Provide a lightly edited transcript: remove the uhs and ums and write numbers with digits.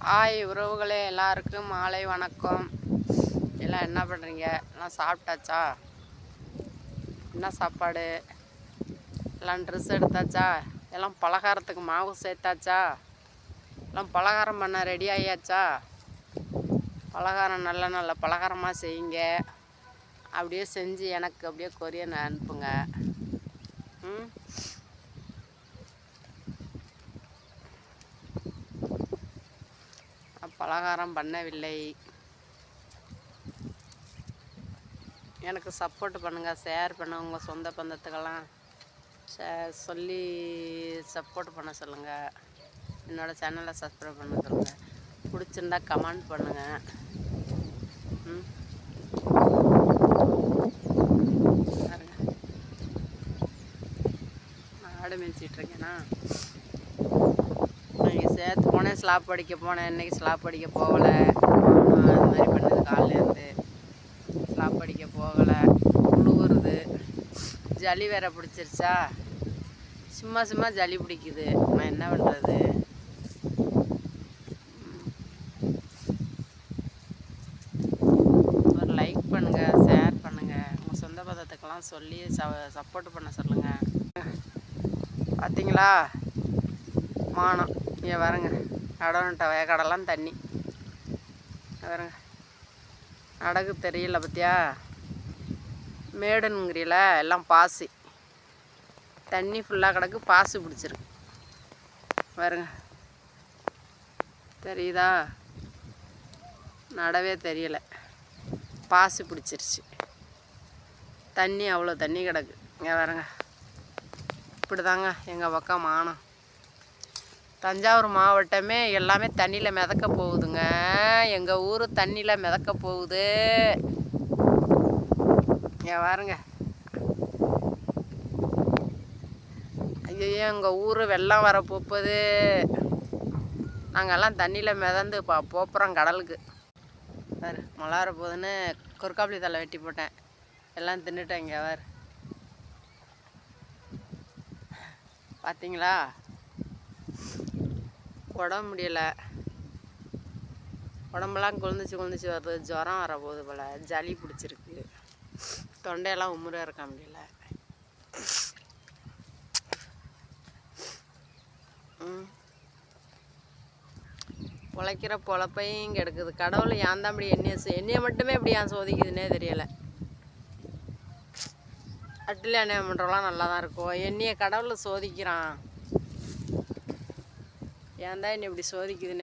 Hi உறவுகளே, எல்லாருக்கும் மாலை வணக்கம். எல்லாம் என்ன பண்ணுறீங்க? எல்லாம் சாப்பிட்டாச்சா? என்ன சாப்பாடு? எல்லாம் ட்ரெஸ் எடுத்தாச்சா? எல்லாம் பலகாரத்துக்கு மாவு சேர்த்தாச்சா? எல்லாம் பலகாரம் பண்ண ரெடி ஆகியாச்சா? பலகாரம் நல்ல நல்ல பலகாரமாக செய்யுங்க. அப்படியே செஞ்சு எனக்கு அப்படியே கொரியர் அனுப்புங்க. பலகாரம் பண்ணவில்லை. எனக்கு சப்போர்ட் பண்ணுங்கள், ஷேர் பண்ணுங்கள். உங்கள் சொந்த பந்தத்துக்கெல்லாம் சொல்லி சப்போர்ட் பண்ண சொல்லுங்கள். என்னோடய சேனலை சப்ஸ்கிரைப் பண்ண சொல்லுங்கள். பிடிச்சிருந்தா கமெண்ட் பண்ணுங்கள். ஆடு மேய்ச்சிட்ருக்கேனா? நீங்கள் சேர்த்து போனேன், ஸ்லாப் அடிக்க போனேன். இன்றைக்கி ஸ்லாப் அடிக்க போகலை. அந்த மாதிரி பண்ணுது. காலையிலேருந்து ஸ்லாப் அடிக்க போகலை. குளிருது, ஜலி வேற பிடிச்சிருச்சா? சும்மா ஜலி பிடிக்குது. நான் என்ன பண்ணுறது? ஒரு லைக் பண்ணுங்கள், ஷேர் பண்ணுங்கள். உங்கள் சொந்த பதத்துக்கெல்லாம் சொல்லி சப்போர்ட் பண்ண சொல்லுங்கள். பார்த்தீங்களா மானம்? இங்கே வரங்க, கடவுன்ட்ட வயக்கடலாம் தண்ணி வரங்க. நடக்கு தெரியல பற்றியா? மேடுங்கிறீல, எல்லாம் பாசி தண்ணி ஃபுல்லாக கிடக்கு. பாசி பிடிச்சிருக்கு வருங்க. தெரியுதா? நடவே தெரியலை, பாசி பிடிச்சிருச்சு. தண்ணி அவ்வளோ தண்ணி கிடக்கு. இங்கே வரங்க. இப்படி தாங்க எங்கள் பக்கம் மானம். தஞ்சாவூர் மாவட்டமே எல்லாமே தண்ணியில் மிதக்க போகுதுங்க. எங்கள் ஊர் தண்ணியில் மிதக்க போகுது. ஏன் பாருங்க. ஐயோ, எங்கள் ஊர் வெள்ளம் வர போகுது. நாங்கள்லாம் தண்ணியில் மிதந்து போப்புறோம் கடலுக்கு. வேறு மழை வர போகுதுன்னு கொற்காப்பளி தலை வெட்டி போட்டேன். எல்லாம் தின்னுட்டேன். இங்கே வேறு பார்த்தீங்களா? உடம்பு முடியலை, உடம்பெல்லாம் குளிர்ந்துச்சு வருது. ஜுரம் வர போகுது போல். ஜலி பிடிச்சிருக்கு. தொண்டையெல்லாம் உமுற இருக்க முடியல. பொழைக்கிற பொழப்பையும் இங்கே எடுக்குது. கடவுள் ஏன் தான் இப்படி என்னையை மட்டுமே இப்படி ஏன் சோதிக்குதுன்னே தெரியலை. அட்டில் எண்ணெய் பண்ணுறோலாம் நல்லா தான் இருக்கும். என்னையை கடவுள் சோதிக்கிறான். ஏன் தான் என்னை இப்படி சோதிக்குதுன்னு